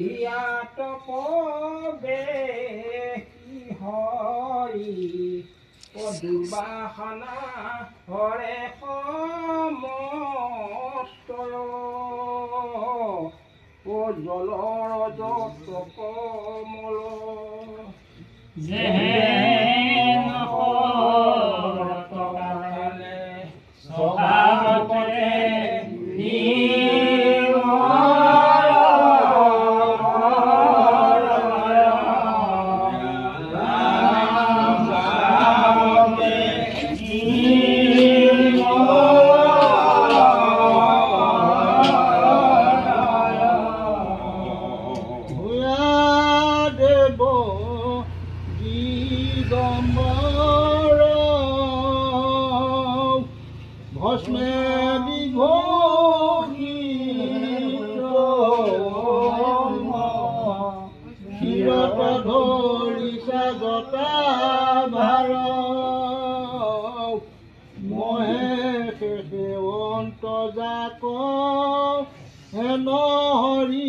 ইয়াত কবে হৰি দুৰ্বাসনা হৰে সমস্তয় জলৰ যত কমল ভস্মে বিভূষিত শিৰত ধৰিছা জটা ভাৰ মহে সেৱন্ত জাক হেন হৰি